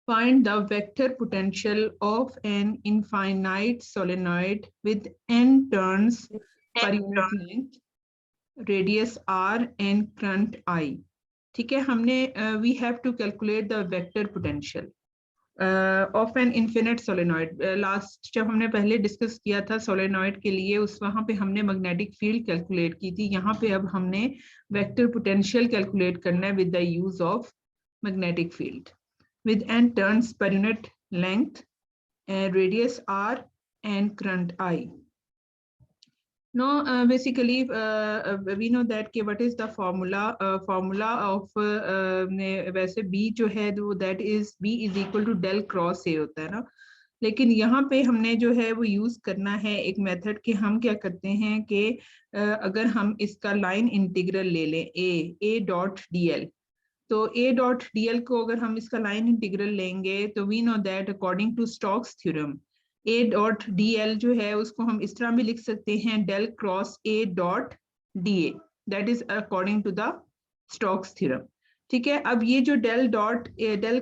Find the vector potential of an infinite solenoid with n turns per unit length, radius r and current I. ठीक है, हमने we have to calculate the vector potential of an infinite solenoid. Last जब हमने पहले discuss किया था solenoid के लिए, उस वहां पे हमने मैग्नेटिक फील्ड कैलकुलेट की थी। यहाँ पे अब हमने वेक्टर पोटेंशियल कैलकुलेट करना है with the use of magnetic field with n turns per unit length and radius r and current I. Now, basically, we know that कि what is the formula of वैसे B जो है वो that is B is equal to del cross A होता है ना, लेकिन यहाँ पे हमने जो है वो यूज करना है एक मेथड कि हम क्या करते हैं कि अगर हम इसका लाइन इंटीग्रल ले लें A डॉट DL, तो A डॉट DL को अगर हम इसका लाइन इंटीग्रल लेंगे तो we know that according to Stokes theorem A dot DL जो है उसको हम इस तरह भी लिख सकते हैं del cross A dot DA, that is according to the Stokes theorem. ठीक है, अब ये जो del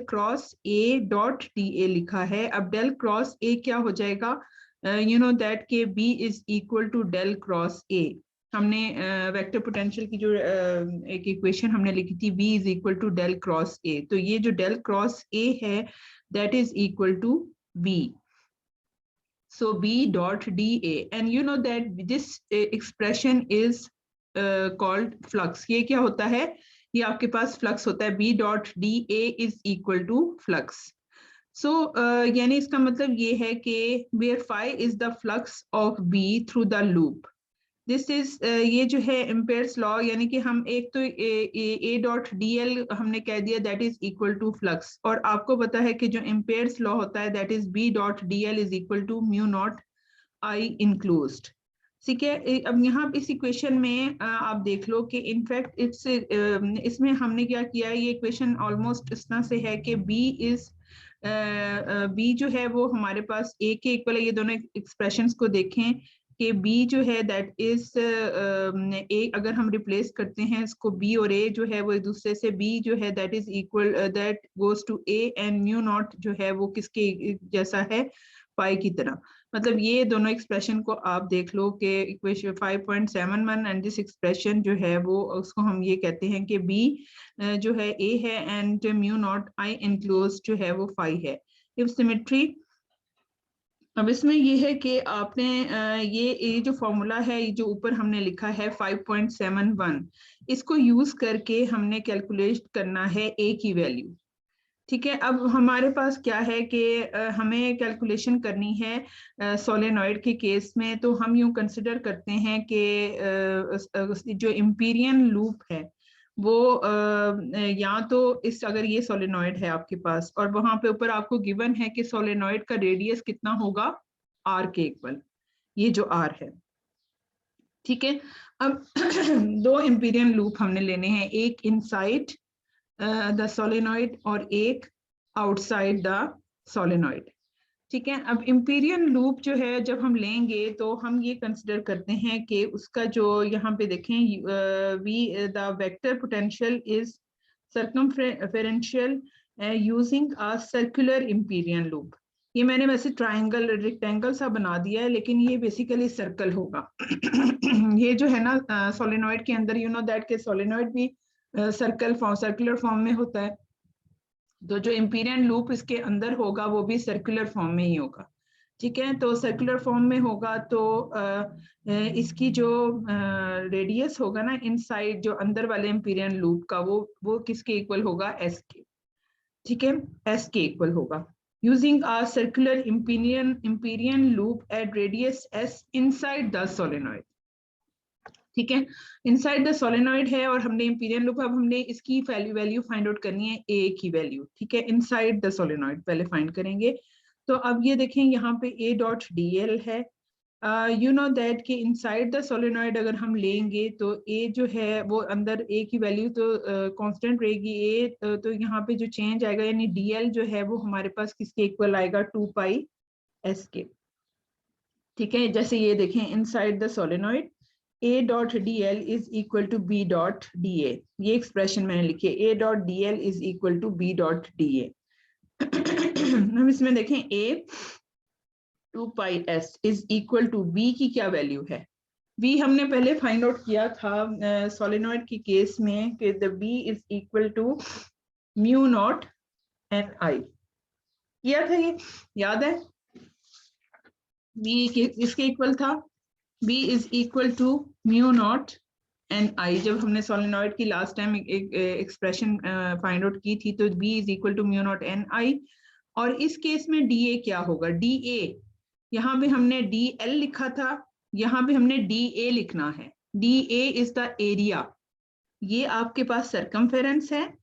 cross A dot DA लिखा है, अब डेल क्रॉस A क्या हो जाएगा, यू नो दैट के B is equal to del cross A। हमने वेक्टर पोटेंशियल की जो एक इक्वेशन हमने लिखी थी B is equal to del cross A, तो ये जो डेल क्रॉस A है that is equal to B, so B dot DA, and you know that this expression is called flux। ये क्या होता है, ये आपके पास फ्लक्स होता है, B dot DA is equal to flux। so यानी इसका मतलब ये है कि where phi is the flux of B through the loop, this is ये जो है एम्पेयर्स लॉ, यानी कि हम एक तो ए डॉट DL हमने कह दिया that is equal to flux, और आपको पता है कि जो एम्पेयर्स लॉ होता है that is B dot DL is equal to mu naught I enclosed. ठीक है, अब यहाँ इस इक्वेशन में आप देख लो कि इनफैक्ट इसमें हमने क्या किया है, ये इक्वेशन ऑलमोस्ट इस तरह से है कि B जो है वो हमारे पास A के इक्वल है। ये दोनों एक्सप्रेशंस को देखें कि B जो है दैट इज A, अगर हम रिप्लेस करते हैं इसको B और A जो है वो एक दूसरे से, B जो है that is equal that goes to A and mu naught जो है वो किसके जैसा है, पाई की तरह। मतलब ये दोनों एक्सप्रेशन को आप देख लो कि इक्वेशन 5.71 एंड दिस एक्सप्रेशन जो है वो उसको हम ये कहते हैं कि B जो है A है and mu naught I enclose जो है वो फाई है। इफ सिमेट्री, अब इसमें ये है कि आपने ये जो फॉर्मूला है, ये जो ऊपर हमने लिखा है 5.71, इसको यूज करके हमने कैलकुलेट करना है A की वैल्यू। ठीक है, अब हमारे पास क्या है कि हमें कैलकुलेशन करनी है सोलेनॉइड के केस में, तो हम यूं कंसिडर करते हैं कि जो एम्पीरियन लूप है वो या तो इस, अगर ये सोलेनॉइड है आपके पास और वहां पे ऊपर आपको गिवन है कि सोलेनॉइड का रेडियस कितना होगा R के इक्वल, ये जो R है। ठीक है, अब दो एम्पीरियन लूप हमने लेने हैं, एक इनसाइड द सोलेनॉइड और एक आउटसाइड द सोलेनॉइड। ठीक है, अब एम्पीरियन लूप जो है जब हम लेंगे तो हम ये कंसिडर करते हैं कि उसका जो यहाँ पे देखें the vector potential is circumferential using a circular Amperian loop. ये मैंने वैसे ट्रायंगल रेक्टेंगल सा बना दिया है, लेकिन ये बेसिकली सर्कल होगा। ये जो है ना सोलेनॉइड के अंदर, यू नो दैट के सोलेनॉइड भी सर्कुलर फॉर्म में होता है, तो जो एम्पीरियन लूप इसके अंदर होगा वो भी सर्कुलर फॉर्म में ही होगा। ठीक है, तो सर्कुलर फॉर्म में होगा तो इसकी जो रेडियस होगा ना इनसाइड जो अंदर वाले एम्पीरियन लूप का, वो किसके इक्वल होगा, S के। ठीक है, S के इक्वल होगा using a circular Amperian loop at radius S inside the solenoid. ठीक है, इनसाइड द सोलेनॉइड है और हमने एम्पीरियन लूप, अब हमने इसकी वैल्यू फाइंड आउट करनी है A की वैल्यू। ठीक है, इनसाइड द सोलेनॉइड पहले फाइंड करेंगे। तो अब ये देखें यहाँ पे A डॉट DL है, यू नो दैट कि इनसाइड द सोलेनॉइड अगर हम लेंगे तो A जो है वो अंदर A की वैल्यू तो कांस्टेंट रहेगी A, तो यहाँ पे जो चेंज आएगा यानी DL जो है वो हमारे पास किसके इक्वल आएगा, 2 पाई S के। ठीक है, जैसे ये देखें inside the solenoid A dot DL is equal to B dot DA, ये एक्सप्रेशन मैंने लिखी है, A dot DL is equal to B dot DA। हम इसमें देखें a 2 pi s is equal to b की क्या वैल्यू है। b हमने पहले फाइंड आउट किया था सोलेनॉइड की केस में कि the b is equal to mu naught N I, किया था ये, याद है। b इसके इक्वल था, b is equal to mu naught N I. जब हमने सोलेनॉइड की लास्ट टाइम एक एक्सप्रेशन फाइंड आउट की थी तो b is equal to mu naught N I. और इस केस में dA क्या होगा, dA यहाँ पे हमने dl लिखा था, यहाँ पे हमने dA लिखना है। dA इज द एरिया, ये आपके पास सरकमफेरेंस है,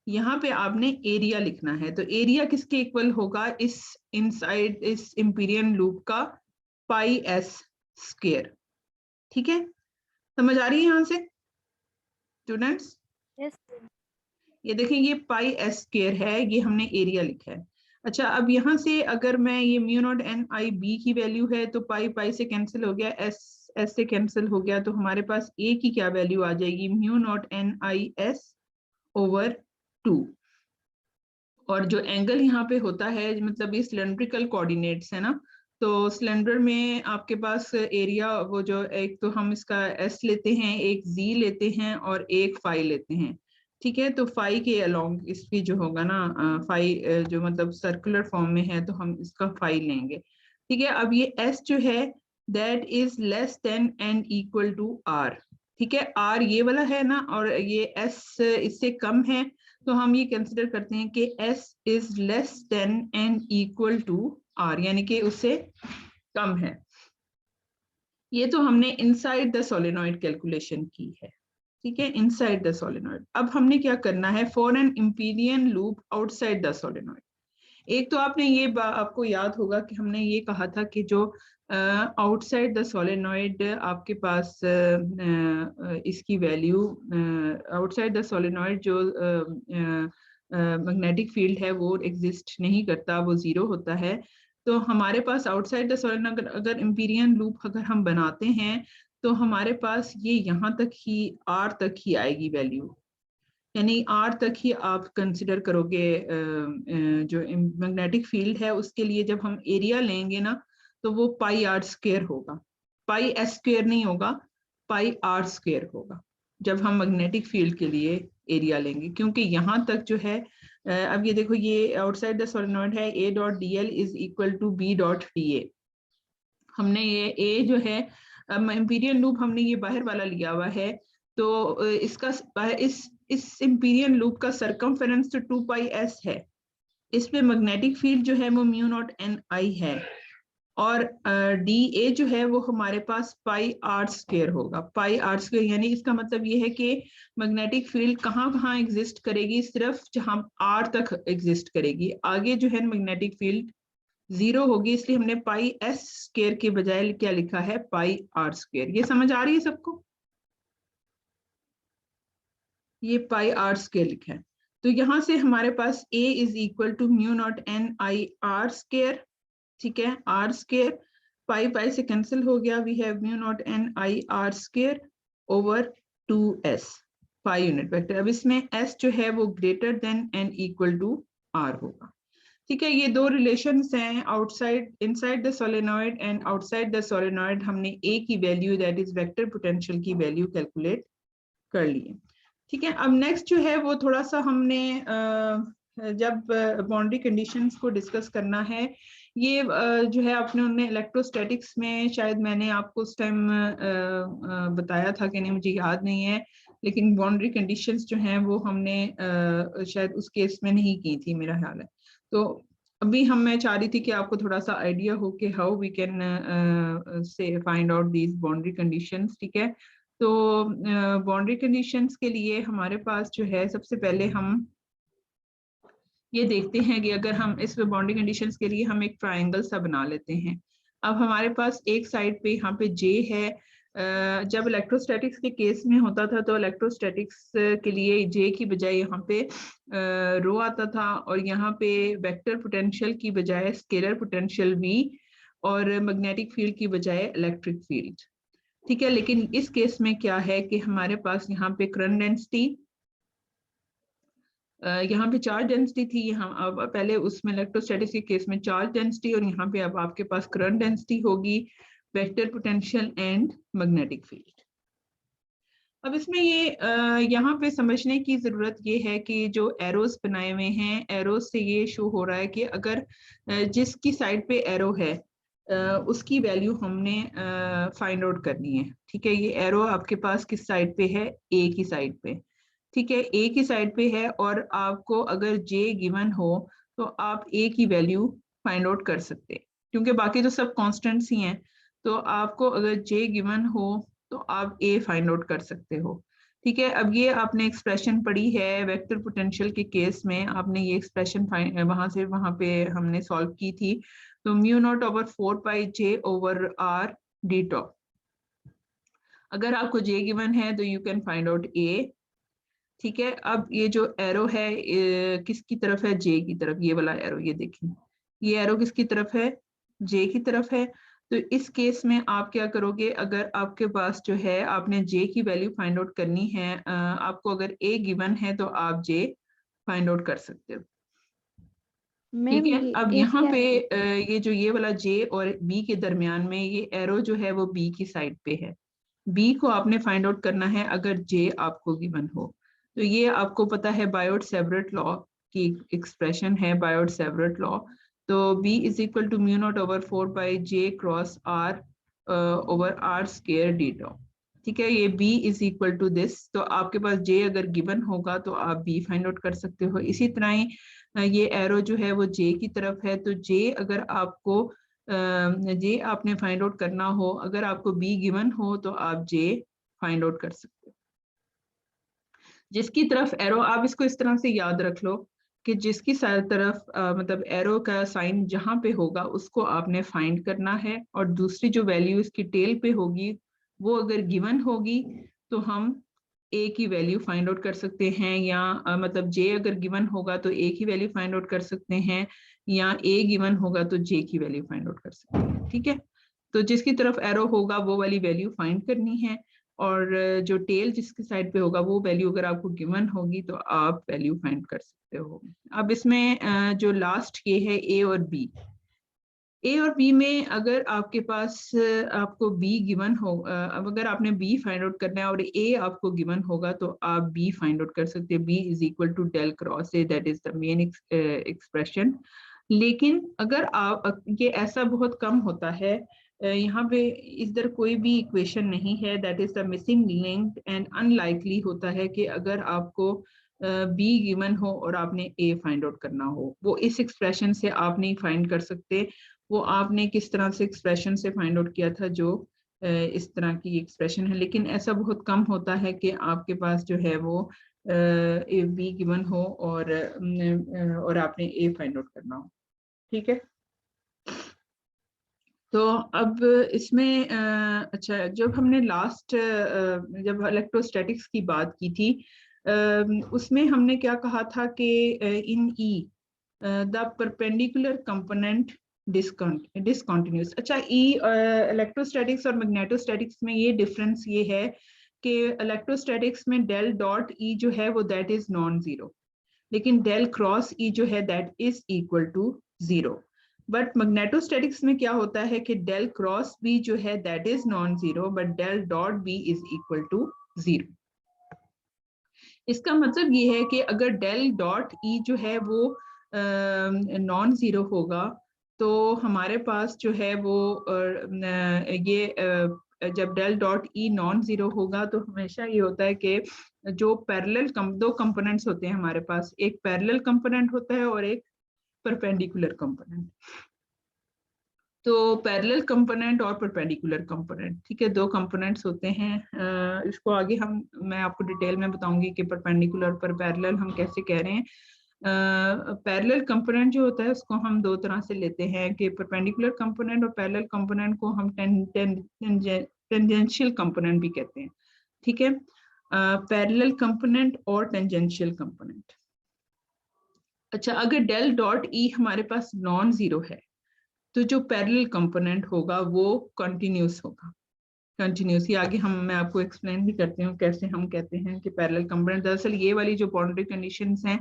यहाँ पे आपने एरिया लिखना है। तो एरिया किसके इक्वल होगा, इस इनसाइड इस इंपीरियल लूप का पाई एस स्क्वायर। ठीक है, समझ आ रही है यहाँ से स्टूडेंट्स। Yes. ये देखें ये पाई एस स्क्वायर है, ये हमने एरिया लिखा है। अच्छा, अब यहाँ से अगर मैं ये mu naught N I B की वैल्यू है तो पाई पाई से कैंसिल हो गया, एस एस से कैंसिल हो गया, तो हमारे पास ए की क्या वैल्यू आ जाएगी, mu naught N I S over 2। और जो एंगल यहाँ पे होता है, मतलब ये सिलेंड्रिकल कोऑर्डिनेट्स है ना, तो सिलेंडर में आपके पास एरिया वो जो एक तो हम इसका एस लेते हैं, एक जी लेते हैं और एक फाई लेते हैं। ठीक है, तो फाई के अलोंग इसकी जो होगा ना फाई जो मतलब सर्कुलर फॉर्म में है तो हम इसका फाई लेंगे। ठीक है, अब ये एस जो है that is less than and equal to R. ठीक है, आर ये वाला है ना और ये एस इससे कम है, तो हम ये कंसिडर करते हैं कि S is less than and equal to R, यानी कि उससे कम है। ये तो हमने इनसाइड द सोलेनॉइड कैलकुलेशन की है। ठीक है, इनसाइड द सोलेनॉइड। अब हमने क्या करना है for an Amperian loop outside the solenoid. एक तो आपने ये आपको याद होगा कि हमने ये कहा था कि जो आउटसाइड द सोलेनॉइड आपके पास इसकी वैल्यू आउटसाइड द सोलेनॉइड जो मैग्नेटिक फील्ड है वो एग्जिस्ट नहीं करता, वो जीरो होता है। तो हमारे पास आउटसाइड द सोलेनॉइड अगर इंपीरियन लूप अगर हम बनाते हैं तो हमारे पास ये यहाँ तक ही आर तक ही आएगी वैल्यू, यानी आर तक ही आप कंसिडर करोगे जो मैग्नेटिक फील्ड है उसके लिए। जब हम एरिया लेंगे ना तो वो पाई आर स्क्वायर होगा, पाई एस स्क्वायर नहीं होगा, पाई आर स्क्वायर होगा जब हम मैग्नेटिक फील्ड के लिए एरिया लेंगे। क्योंकि यहाँ तक जो है अब ये देखो ये आउटसाइड द सोलेनॉइड है, A dot D L is equal to B dot D A. हमने ये ए जो है इंपीरियल लूप हमने ये बाहर वाला लिया हुआ है, तो इसका इस इंपीरियल लूप का सरकमफेरेंस तो 2 पाई एस है, इसमें मैग्नेटिक फील्ड जो है वो म्यू नॉट एन आई है, और डी ए जो है वो हमारे पास पाई आर स्क्वायर होगा। पाई आर स्क्वायर यानी इसका मतलब ये है कि मैग्नेटिक फील्ड कहाँ कहाँ एग्जिस्ट करेगी, सिर्फ जहाँ आर तक एग्जिस्ट करेगी, आगे जो है मैग्नेटिक फील्ड जीरो होगी। इसलिए हमने पाई एस स्क्वायर के बजाय क्या लिखा है, पाई आर स्क्वायर। ये समझ आ रही है सबको, ये पाई आर स्क्वायर लिखा है। तो यहां से हमारे पास a is equal to mu naught N I R square. ठीक है, आर स्क्वायर पाई पाई से कैंसिल हो गया, we have mu naught N I R square over 2s pi unit vector. अब इसमें s जो है वो greater than and equal to r होगा। ठीक है, ये दो रिलेशंस हैं, outside inside the solenoid and outside the solenoid. हमने a की value that is vector potential की वैल्यू कैलकुलेट कर ली है। ठीक है, अब नेक्स्ट जो है वो थोड़ा सा हमने जब बाउंड्री कंडीशंस को डिस्कस करना है, ये जो है अपने उन्हें इलेक्ट्रोस्टैटिक्स में शायद मैंने आपको उस टाइम बताया था कि नहीं मुझे याद नहीं है, लेकिन बाउंड्री कंडीशंस जो हैं वो हमने शायद उस केस में नहीं की थी मेरा ख्याल है। तो अभी मैं चाह रही थी कि आपको थोड़ा सा आइडिया हो कि how we can say find out these boundary conditions. ठीक है, तो बाउंड्री कंडीशंस के लिए हमारे पास जो है सबसे पहले हम ये देखते हैं कि अगर हम इस बाउंड्री कंडीशंस के लिए हम एक ट्रायंगल सा बना लेते हैं। अब हमारे पास एक साइड पे यहाँ पे J है, जब इलेक्ट्रोस्टैटिक्स के केस में होता था तो इलेक्ट्रोस्टैटिक्स के लिए J की बजाय यहाँ पे रो आता था, और यहाँ पे वेक्टर पोटेंशियल की बजाय स्केलर पोटेंशियल V, और मैग्नेटिक फील्ड की बजाय इलेक्ट्रिक फील्ड। ठीक है, लेकिन इस केस में क्या है कि हमारे पास यहाँ पे करंट डेंसिटी यहाँ पे चार्ज डेंसिटी थी, यहाँ अब पहले उसमें इलेक्ट्रोस्टैटिक्स के केस में चार्ज डेंसिटी, और यहाँ पे अब आपके पास करंट डेंसिटी होगी, vector potential and magnetic field. अब इसमें यहाँ पे समझने की जरूरत ये है कि जो एरोस बनाए हुए हैं, एरोस से ये शो हो रहा है कि अगर जिसकी साइड पे एरो है उसकी वैल्यू हमने फाइंड आउट करनी है। ठीक है, ये एरो आपके पास किस साइड पे है, ए की साइड पे। ठीक है, ए की साइड पे है, और आपको अगर जे गिवन हो तो आप ए की वैल्यू फाइंड आउट कर सकते हैं, क्योंकि बाकी तो सब कॉन्स्टेंट्स ही हैं। तो आपको अगर जे गिवन हो तो आप ए फाइंड आउट कर सकते हो। ठीक है, अब ये आपने एक्सप्रेशन पढ़ी है वेक्टर पोटेंशियल के केस में, आपने ये एक्सप्रेशन वहां से वहां पे हमने सॉल्व की थी। तो mu naught over 4π/J over R D top. अगर आपको जे गिवन है तो यू कैन फाइंड आउट ए। ठीक है, अब ये जो एरो है किसकी तरफ है, जे की तरफ। ये वाला एरो, ये देखिए, ये एरो किसकी तरफ है, जे की तरफ है। तो इस केस में आप क्या करोगे, अगर आपके पास जो है आपने जे की वैल्यू फाइंड आउट करनी है, आपको अगर ए गिवन है तो आप जे फाइंड आउट कर सकते हो। ठीक मैम है, ये अब ए यहाँ क्या पे है? ये जो ये वाला जे और बी के दरमियान में ये एरो जो है वो बी की साइड पे है। बी को आपने फाइंड आउट करना है अगर जे आपको गिवन हो। तो ये आपको पता है बायोट-सेवरेट लॉ की एक्सप्रेशन है, बायोट-सेवरेट लॉ। तो B is equal to mu naught over 4π/J cross R over R square D tau. ठीक है, ये B is equal to this. तो आपके पास J अगर गिवन होगा तो आप B फाइंड आउट कर सकते हो। इसी तरह ही ये एरो जो है वो J की तरफ है, तो J अगर आपको जे आपने फाइंड आउट करना हो, अगर आपको बी गिवन हो तो आप जे फाइंड आउट कर सकते हो। जिसकी तरफ एरो, आप इसको इस तरह से याद रख लो कि जिसकी तरफ मतलब एरो का साइन जहां पे होगा उसको आपने फाइंड करना है, और दूसरी जो वैल्यू इसकी टेल पे होगी वो अगर गिवन होगी तो हम ए की वैल्यू फाइंड आउट कर सकते हैं, या मतलब जे अगर गिवन होगा तो ए की वैल्यू फाइंड आउट कर सकते हैं, या ए गिवन होगा तो जे की वैल्यू फाइंड आउट कर सकते हैं। ठीक है, तो जिसकी तरफ एरो होगा वो वाली वैल्यू फाइंड करनी है, और जो टेल जिसकी साइड पे होगा वो वैल्यू अगर आपको गिवन होगी तो आप वैल्यू फाइंड कर सकते हो। अब इसमें जो लास्ट ये है ए और बी। ए और बी में अगर आपके पास आपको बी गिवन हो, अब अगर आपने बी फाइंड आउट करना है और ए आपको गिवन होगा तो आप बी फाइंड आउट कर सकते हैं। B is equal to del cross A, that is the main expression. लेकिन अगर आप, ये ऐसा बहुत कम होता है, यहाँ पे इधर कोई भी इक्वेशन नहीं है, that is the missing link, and unlikely होता है कि अगर आपको बी गिवन हो और आपने ए फाइंड आउट करना हो, वो इस एक्सप्रेशन से आप नहीं फाइंड कर सकते। वो आपने किस तरह से एक्सप्रेशन से फाइंड आउट किया था, जो इस तरह की एक्सप्रेशन है। लेकिन ऐसा बहुत कम होता है कि आपके पास जो है वो बी गिवन हो और आपने ए फाइंड आउट करना हो। ठीक है, तो अब इसमें अच्छा, जब हमने लास्ट जब इलेक्ट्रोस्टैटिक्स की बात की थी उसमें हमने क्या कहा था कि इन ई द परपेंडिकुलर कंपोनेंट डिसकंटिन्यूअस। अच्छा, ई इलेक्ट्रोस्टैटिक्स और मैग्नेटोस्टैटिक्स में ये डिफरेंस ये है कि इलेक्ट्रोस्टैटिक्स में डेल डॉट ई जो है वो दैट इज नॉन जीरो, लेकिन डेल क्रॉस ई जो है that is equal to zero. But magnetostatics में क्या होता है कि डेल क्रॉस बी जो है that is non zero, but del dot B is equal to zero. इसका मतलब ये है कि अगर डेल डॉट ई जो है वो नॉन जीरो होगा तो हमारे पास जो है वो जब del dot E non zero होगा तो हमेशा ये होता है कि जो पैरेलल दो कंपोनेंट्स होते हैं हमारे पास, एक पैरेलल कंपोनेंट होता है और एक परपेंडिकुलर कंपोनेंट। तो पैरेलल कंपोनेंट और परपेंडिकुलर कंपोनेंट, ठीक है, दो कंपोनेंट्स होते हैं। इसको आगे मैं आपको डिटेल में बताऊंगी कि परपेंडिकुलर पर पैरेलल हम कैसे कह रहे हैं। पैरेलल कंपोनेंट जो होता है उसको हम दो तरह से लेते हैं कि परपेंडिकुलर कंपोनेंट और पैरेलल कंपोनेंट को हम टेंजेंशियल कंपोनेंट भी कहते हैं। ठीक है, पैरेलल कंपोनेंट और टेंजेंशियल कंपोनेंट। अच्छा, अगर डेल डॉट ई हमारे पास नॉन जीरो है तो जो पैरेलल कंपोनेंट होगा वो कंटिन्यूस होगा। कंटिन्यूस, ये आगे मैं आपको एक्सप्लेन भी करती हूँ कैसे हम कहते हैं कि पैरेलल कंपोनेंट। दरअसल ये वाली जो बाउंड्री कंडीशंस हैं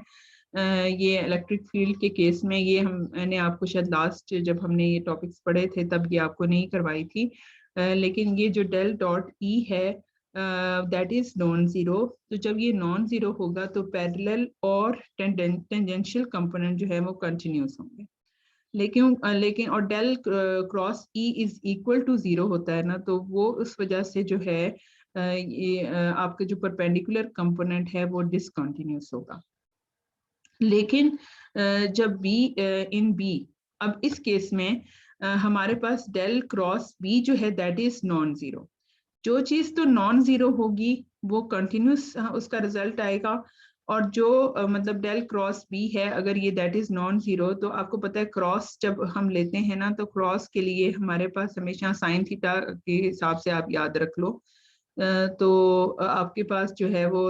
ये इलेक्ट्रिक फील्ड के केस में ये मैंने आपको शायद लास्ट जब हमने ये टॉपिक्स पढ़े थे तब ये आपको नहीं करवाई थी, लेकिन ये जो डेल डॉट ई है दैट इज नॉन जीरो। तो जब ये नॉन जीरो होगा तो पैरेलल और टेंजेंशियल कंपोनेंट जो है वो कंटिन्यूस होंगे। लेकिन और del cross E is equal to zero होता है ना, तो वो उस वजह से जो है ये आपके जो परपेंडिकुलर कंपोनेंट है वो डिसकंटिन्यूस होगा। लेकिन जब बी इन बी, अब इस केस में हमारे पास डेल क्रॉस बी जो है दैट इज नॉन जीरो। जो चीज तो नॉन जीरो होगी वो कंटिन्यूस उसका रिजल्ट आएगा, और जो मतलब डेल क्रॉस बी है अगर ये दैट इज नॉन जीरो, तो आपको पता है क्रॉस जब हम लेते हैं ना तो क्रॉस के लिए हमारे पास हमेशा साइन थीटा के हिसाब से आप याद रख लो। तो आपके पास जो है वो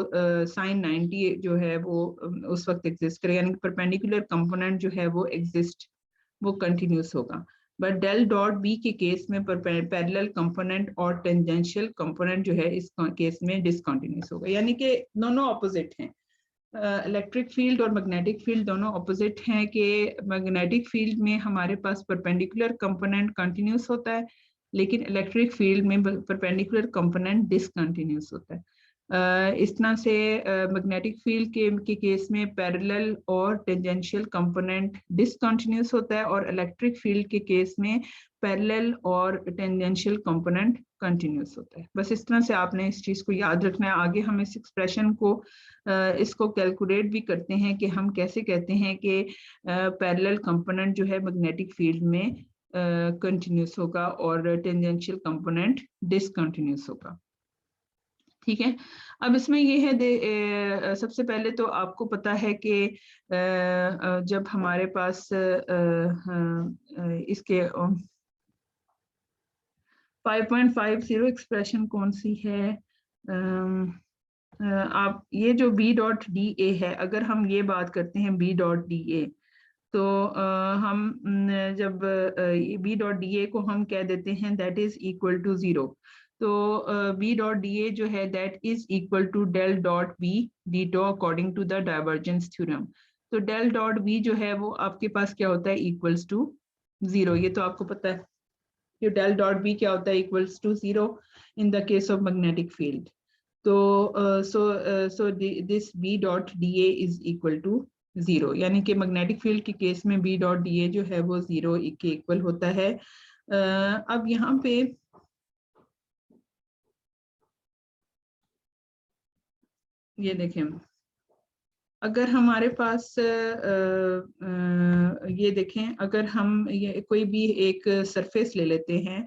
साइन 90 जो है वो उस वक्त एग्जिस्ट करेगा, यानी परपेंडिकुलर कंपोनेंट जो है वो एग्जिस्ट, वो कंटिन्यूस होगा। बट डेल डॉट बी के केस में पैरेलल कंपोनेंट और टेंजेंशियल कंपोनेंट जो है इस केस में डिसकंटिन्यूस होगा, यानी कि दोनों ऑपोजिट हैं। इलेक्ट्रिक फील्ड और मैग्नेटिक फील्ड दोनों ऑपोजिट हैं कि मैग्नेटिक फील्ड में हमारे पास परपेंडिकुलर कंपोनेंट कंटिन्यूस होता है, लेकिन इलेक्ट्रिक फील्ड में परपेंडिकुलर कंपोनेंट डिसकंटिन्यूस होता है। इस तरह से मैग्नेटिक फील्ड के केस में पैरेलल और टेंजेंशियल कंपोनेंट डिसकंटिन्यूस होता है, और इलेक्ट्रिक फील्ड के केस में पैरेलल और टेंजेंशियल कंपोनेंट कंटिन्यूस होता है। बस इस तरह से आपने इस चीज को याद रखना है। आगे हम इस एक्सप्रेशन को इसको कैलकुलेट भी करते हैं कि हम कैसे कहते हैं कि पैरेलल कंपोनेंट जो है मैग्नेटिक फील्ड में कंटिन्यूस होगा और टेंजेंशियल कंपोनेंट डिसकंटिन्यूस होगा। ठीक है, अब इसमें ये है सबसे पहले तो आपको पता है कि जब हमारे पास इसके 5.50 एक्सप्रेशन कौन सी है, आप ये जो बी डॉट डी ए है, अगर हम ये बात करते हैं बी डॉट डी ए, तो हम जब बी डॉट डी ए को हम कह देते हैं that is equal to zero, तो बी डॉट डी ए जो है that is equal to del dot B D tau according to the divergence theorem. तो डेल डॉट बी जो है वो आपके पास क्या होता है, इक्वल्स टू जीरो। ये तो आपको पता है कि डेल डॉट बी क्या होता है, equals to zero in the case of magnetic field. तो so this B dot D A is equal to zero, यानी कि मैग्नेटिक फील्ड के केस में बी डॉट डी ए जो है वो जीरो के इक्वल होता है। अब यहाँ पे ये देखें, अगर हमारे पास ये देखें, अगर हम ये कोई भी एक सरफेस ले लेते हैं,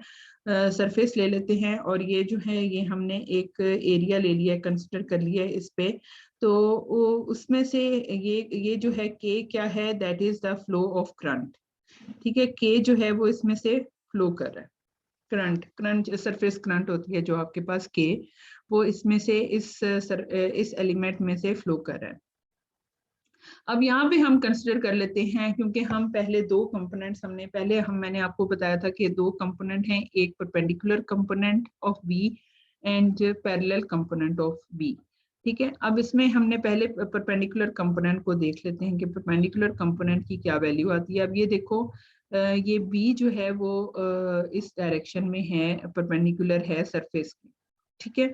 सरफेस ले लेते हैं और ये जो है ये हमने एक एरिया ले लिया, कंसिडर कर लिया इस पे, तो उसमें से ये जो है के क्या है, that is the flow of current. ठीक है, के जो है वो इसमें से फ्लो कर रहा है, करंट सरफेस करंट होती है जो आपके पास के, वो इसमें से इस एलिमेंट में से फ्लो कर रहा है। अब यहाँ पे हम कंसिडर कर लेते हैं, क्योंकि हम पहले दो कंपोनेंट्स मैंने आपको बताया था कि दो कंपोनेंट हैं, एक perpendicular component of B and parallel component of B. ठीक है, अब इसमें हमने पहले परपेंडिकुलर कंपोनेंट को देख लेते हैं कि परपेंडिकुलर कंपोनेंट की क्या वैल्यू आती है। अब ये देखो, ये बी जो है वो इस डायरेक्शन में है, परपेंडिकुलर है सरफेस की। ठीक है,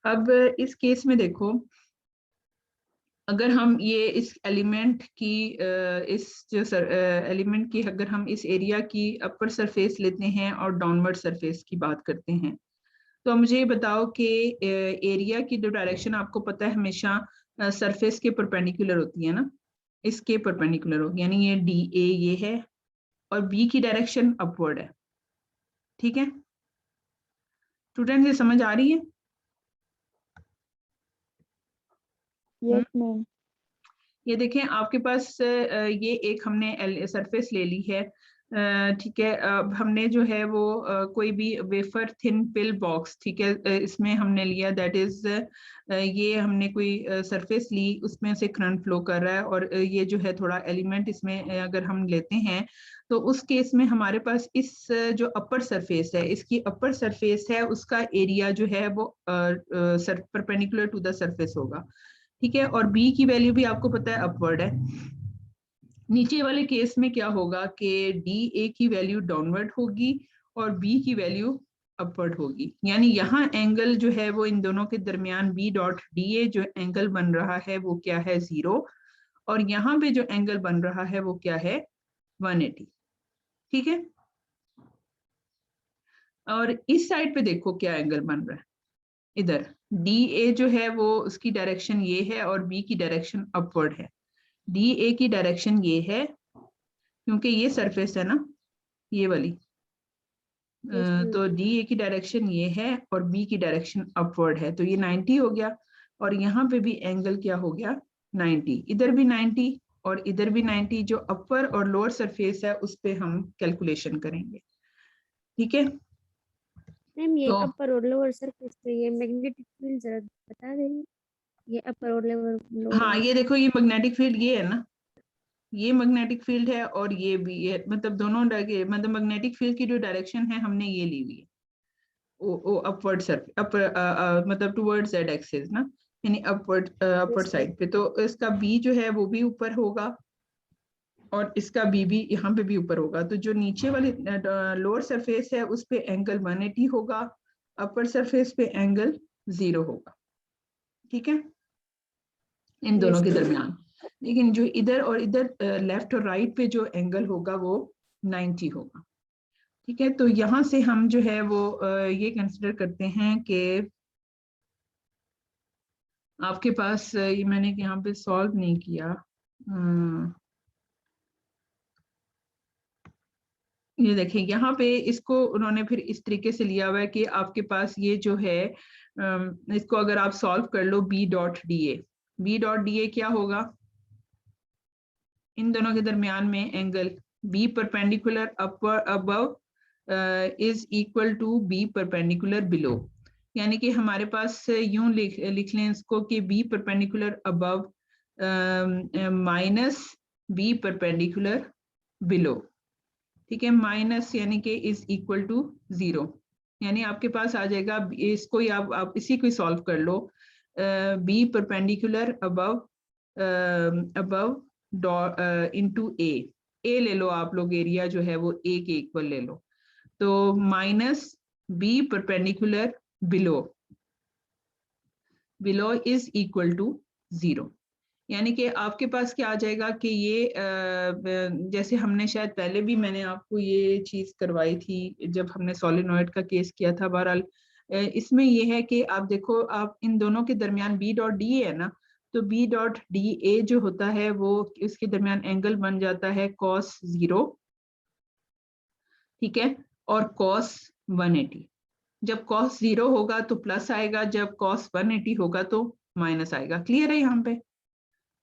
अब इस केस में देखो, अगर हम ये इस एलिमेंट की एलिमेंट की अगर हम इस एरिया की अपर सरफेस लेते हैं और डाउनवर्ड सरफेस की बात करते हैं, तो मुझे ये बताओ कि एरिया की जो डायरेक्शन आपको पता है हमेशा सरफेस के परपेंडिकुलर होती है ना, इसके परपेंडिकुलर होगी, यानी ये डी ए ये है और बी की डायरेक्शन अपवर्ड है। ठीक है स्टूडेंट, ये समझ आ रही है? Yes ma'am. ये देखें आपके पास ये एक हमने सरफेस ले ली है। ठीक है, अब हमने जो है वो कोई भी वेफर थिन पिल बॉक्स, ठीक है, इसमें हमने लिया, दैट इज ये हमने कोई सरफेस ली, उसमें से करंट फ्लो कर रहा है, और ये जो है थोड़ा एलिमेंट इसमें अगर हम लेते हैं, तो उस केस में हमारे पास इस जो अपर सरफेस है, इसकी अपर सरफेस है, उसका एरिया जो है वो परपेंडिकुलर टू द सरफेस होगा। ठीक है, और बी की वैल्यू भी आपको पता है अपवर्ड है। नीचे वाले केस में क्या होगा कि डी ए की वैल्यू डाउनवर्ड होगी और बी की वैल्यू अपवर्ड होगी, यानी यहाँ एंगल जो है वो इन दोनों के दरमियान बी डॉट डी ए जो एंगल बन रहा है वो क्या है 0, और यहाँ पे जो एंगल बन रहा है वो क्या है 180। ठीक है, और इस साइड पे देखो क्या एंगल बन रहा है, इधर डी ए जो है वो उसकी डायरेक्शन ये है और बी की डायरेक्शन अपवर्ड है। डी ए की डायरेक्शन ये है क्योंकि ये सरफेस है ना ये वाली, Yes, ma'am. तो डी ए की डायरेक्शन ये है और बी की डायरेक्शन अपवर्ड है, तो ये 90 हो गया, और यहाँ पे भी एंगल क्या हो गया 90, इधर भी 90 और इधर भी 90, जो अपर और लोअर सरफेस है उस पे हम कैलकुलेशन करेंगे। ठीक है, मैम ये तो अपर और लोअर सरफेस पे ये मैग्नेटिक फील्ड जरा बता देंगे, ये अपर और लोअर हाँ ये देखो ये मैग्नेटिक फील्ड ये है ना, ये मैग्नेटिक फील्ड है और ये भी है, मतलब दोनों मतलब मैग्नेटिक फील्ड की जो डायरेक्शन है हमने ये ली हुई है, वो अपवर्ड सर अपर मतलब टुवर्ड्स जेड एक्सिस ना, यानी अपवर्ड Yes, ma'am. साइड पे, तो इसका बी जो है वो भी ऊपर होगा और इसका बी भी यहाँ पे भी ऊपर होगा, तो जो नीचे वाली लोअर सरफेस है उस पे एंगल 180 होगा, अपर सरफेस पे एंगल 0 होगा। ठीक है, इन दोनों Yes, के ma'am. दरमियान, लेकिन जो इधर और इधर लेफ्ट और राइट पे जो एंगल होगा वो 90 होगा। ठीक है, तो यहाँ से हम जो है वो ये कंसिडर करते हैं कि आपके पास ये मैंने यहाँ पे सॉल्व नहीं किया, ये देखिए यहाँ पे इसको उन्होंने फिर इस तरीके से लिया हुआ है कि आपके पास ये जो है इसको अगर आप सॉल्व कर लो B dot D A, B dot D A क्या होगा, इन दोनों के दरमियान में angle B perpendicular upper above is equal to B perpendicular below, यानी कि हमारे पास यूं लिख लें इसको कि B perpendicular above minus B perpendicular below. ठीक है, माइनस यानी कि इज इक्वल टू 0, यानी आपके पास आ जाएगा, इसको ही आप इसी को सॉल्व कर लो, B perpendicular above above into A ले लो आप लोग, एरिया जो है वो ए के इक्वल ले लो, तो minus B perpendicular below, below is equal to 0, यानी कि आपके पास क्या आ जाएगा कि ये जैसे हमने शायद पहले भी मैंने आपको ये चीज करवाई थी जब हमने सोलेनॉइड का केस किया था, बहरहाल इसमें ये है कि आप देखो आप इन दोनों के दरमियान बी डॉट डी है ना, तो बी डॉट डी ए जो होता है वो इसके दरमियान एंगल बन जाता है cos 0, ठीक है, और cos 180, जब cos 0 होगा तो प्लस आएगा, जब cos 180 होगा तो माइनस आएगा। क्लियर है यहाँ पे,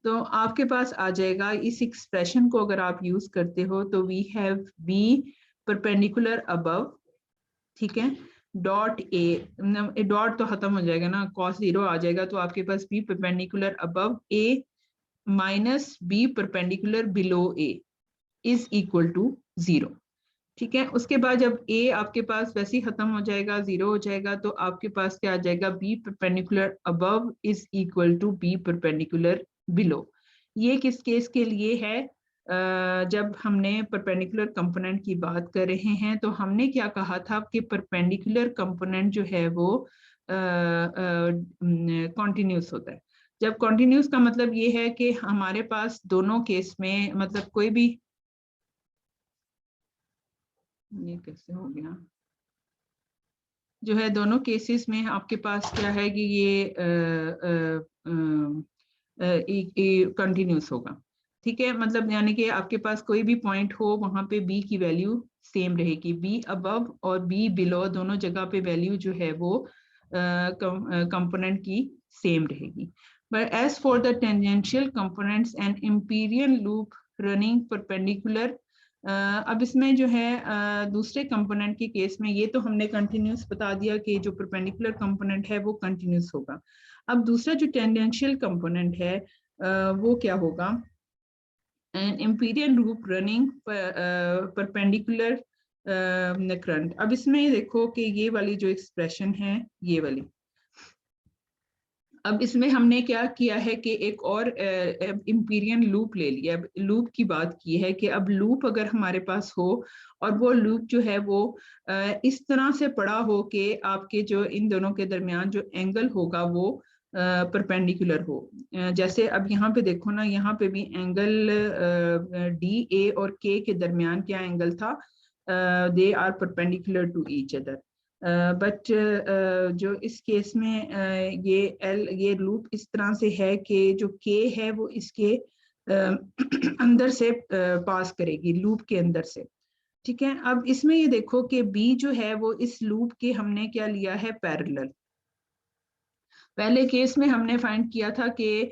तो आपके पास आ जाएगा इस एक्सप्रेशन को अगर आप यूज करते हो तो we have B perpendicular above, ठीक है, डॉट ए डॉट तो खत्म हो जाएगा ना, cos 0 आ जाएगा, तो आपके पास B perpendicular above A minus B perpendicular below A is equal to 0। ठीक है, उसके बाद जब ए आपके पास वैसे ही खत्म हो जाएगा 0 हो जाएगा, तो आपके पास क्या आ जाएगा, B perpendicular above is equal to B perpendicular below. ये किस केस के लिए है, जब हमने परपेंडिकुलर कंपोनेंट की बात कर रहे हैं तो हमने क्या कहा था कि परपेंडिकुलर कंपोनेंट जो है वो कॉन्टिन्यूस होता है। जब कॉन्टिन्यूस का मतलब ये है कि हमारे पास दोनों केस में मतलब कोई भी, ये कैसे हो गया, जो है दोनों केसेस में आपके पास क्या है कि ये कंटिन्यूस होगा। ठीक है, मतलब यानी कि आपके पास कोई भी पॉइंट हो वहां पे बी की वैल्यू सेम रहेगी, बी अबव और बी बिलो दोनों जगह पे वैल्यू जो है वो कंपोनेंट की सेम रहेगी। But as for the tangential components and Amperian loop running perpendicular, अब इसमें जो है दूसरे कंपोनेंट के केस में ये तो हमने कंटिन्यूस बता दिया कि जो परपेंडिकुलर कंपोनेंट है वो कंटिन्यूस होगा। अब दूसरा जो टेंजेंशियल कंपोनेंट है वो क्या होगा, an Amperian loop running perpendicular current. अब इसमें देखो कि ये वाली जो एक्सप्रेशन है ये वाली, अब इसमें हमने क्या किया है कि एक और इम्पीरियन लूप ले लिया। अब लूप की बात की है कि अब लूप अगर हमारे पास हो और वो लूप जो है वो इस तरह से पड़ा हो कि आपके जो इन दोनों के दरमियान जो एंगल होगा वो परपेंडिकुलर हो। जैसे अब यहाँ पे देखो ना, यहाँ पे भी एंगल डी ए और के दरमियान क्या एंगल था, they are perpendicular to each other. But जो इस केस में ये लूप इस तरह से है कि जो के है वो इसके अंदर से पास करेगी, लूप के अंदर से। ठीक है, अब इसमें ये देखो कि बी जो है वो इस लूप के हमने क्या लिया है, पैरेलल। पहले केस में हमने फाइंड किया था कि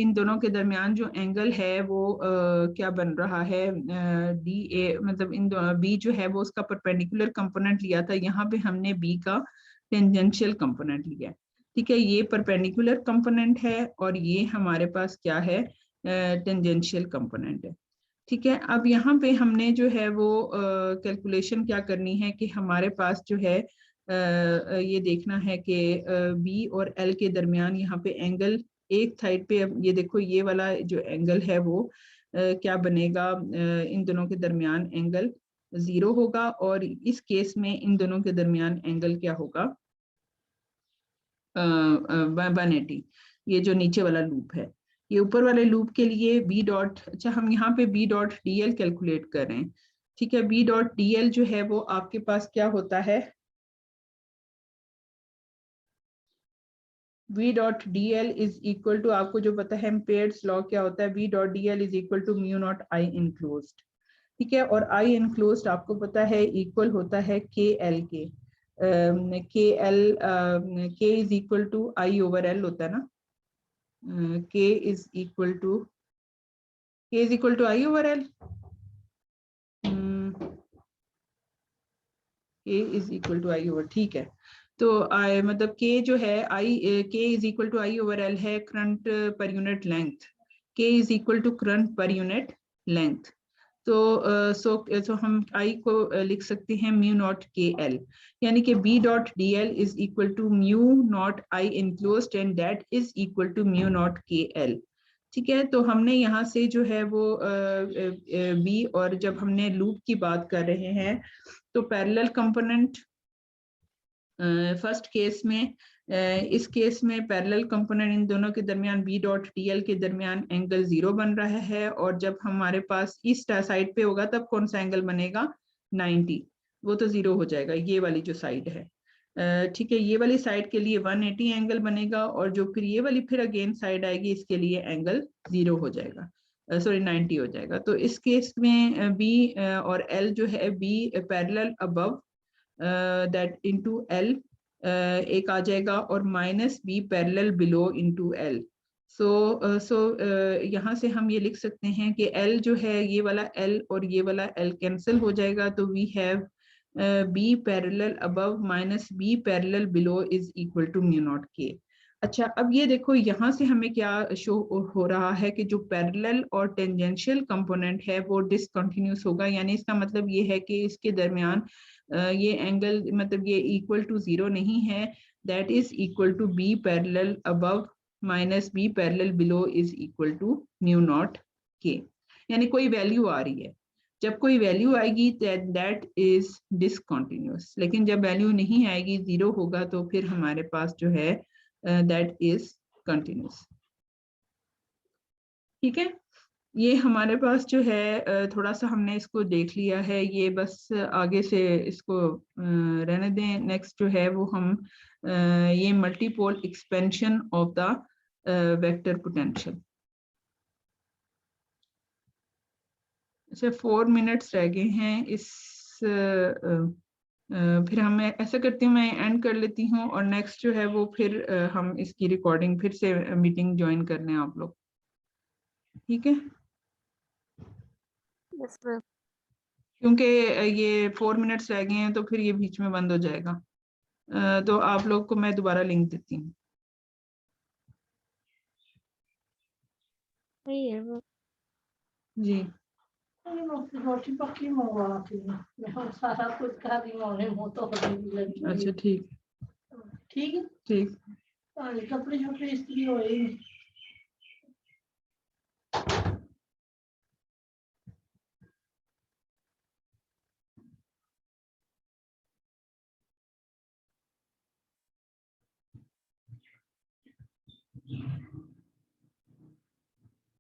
इन दोनों के दरमियान जो एंगल है वो क्या बन रहा है, डी ए, मतलब इन दोनों बी जो है वो उसका परपेंडिकुलर कंपोनेंट लिया था, यहाँ पे हमने बी का टेंजेंशियल कंपोनेंट लिया। ठीक है, ये परपेंडिकुलर कंपोनेंट है और ये हमारे पास क्या है, टेंजेंशियल कंपोनेंट है। ठीक है, अब यहाँ पे हमने जो है वो कैलकुलेशन क्या करनी है कि हमारे पास जो है ये देखना है कि बी और एल के दरमियान यहाँ पे एंगल एक साइड पे, अब ये देखो ये वाला जो एंगल है वो क्या बनेगा, इन दोनों के दरमियान एंगल 0 होगा और इस केस में इन दोनों के दरमियान एंगल क्या होगा, 180। ये जो नीचे वाला लूप है, ये ऊपर वाले लूप के लिए बी डॉट, अच्छा हम यहाँ पे B dot D L calculate कर रहे हैं। ठीक है, बी डॉट डी एल जो है वो आपके पास क्या होता है, v dot D L is equal to, आपको जो पता है एम्पेयर्स लॉ क्या होता है, v dot D L is equal to mu naught I enclosed. ठीक है, और आई इनक्लोज्ड आपको पता है इक्वल होता है के एल के, K L K is equal to I over L होता है ना, K is equal to I over L, K is equal to I over, ठीक है। तो मतलब के जो है I, K is equal to I over L है current per unit length, K is equal to current per unit length. तो so हम आई को लिख सकते हैं म्यू नॉट के एल, यानी कि B dot D L is equal to mu naught I enclosed and that is equal to mu naught K L. ठीक है, तो हमने यहाँ से जो है वो बी, और जब हमने लूप की बात कर रहे हैं तो पैरेलल कंपोनेंट फर्स्ट केस में, इस केस में पैरेलल कंपोनेंट इन दोनों के दरमियान बी डॉट डी एल के दरमियान एंगल 0 बन रहा है, और जब हमारे पास इस साइड पे होगा तब कौन सा एंगल बनेगा, 90, वो तो 0 हो जाएगा, ये वाली जो साइड है। ठीक है, ये वाली साइड के लिए 180 एंगल बनेगा, और जो फिर ये वाली फिर अगेन साइड आएगी इसके लिए एंगल 0 हो जाएगा, सॉरी 90 हो जाएगा। तो इस केस में बी और एल जो है, B parallel above that into L एक आ जाएगा, और minus B parallel below into L. So यहाँ से हम ये लिख सकते हैं कि एल जो है, ये वाला एल और ये वाला एल कैंसिल हो जाएगा, तो we have B parallel above minus B parallel below is equal to mu naught K. अच्छा, अब ये देखो यहाँ से हमें क्या शो हो रहा है कि जो पैरेलल और टेंजेंशियल कंपोनेंट है वो डिसकंटिन्यूस होगा, यानी इसका मतलब ये है कि इसके दरमियान ये एंगल, मतलब ये इक्वल टू 0 नहीं है, that is equal to B parallel above minus B parallel below is equal to mu naught K, यानी कोई वैल्यू आ रही है। जब कोई वैल्यू आएगी दैट इज डिसकंटिन्यूस, लेकिन जब वैल्यू नहीं आएगी, 0 होगा, तो फिर हमारे पास जो है दैट इज कंटिन्यूस। ठीक है, ये हमारे पास जो है थोड़ा सा हमने इसको देख लिया है, ये बस आगे से इसको रहने दें। नेक्स्ट जो है वो हम ये multipole expansion of the vector potential. अच्छा, 4 मिनट्स रह गए हैं इस फिर हम ऐसा करती हूँ, मैं एंड कर लेती हूँ, और नेक्स्ट जो है वो फिर हम इसकी रिकॉर्डिंग फिर से मीटिंग ज्वाइन कर लें आप लोग, ठीक है, यस मैम। क्योंकि ये 4 मिनट्स रह गए हैं तो फिर ये बीच में बंद हो जाएगा। तो आप लोग को मैं दोबारा लिंक देती हूँ। सही है मैम। जी, रोटी पक्की मंगवाती हूँ, मैं सारा कुछ खा रही हूँ, मुँह तो होने लगी। अच्छा ठीक, ठीक है। ठीक। कपड़े छोटे इस्त्री होए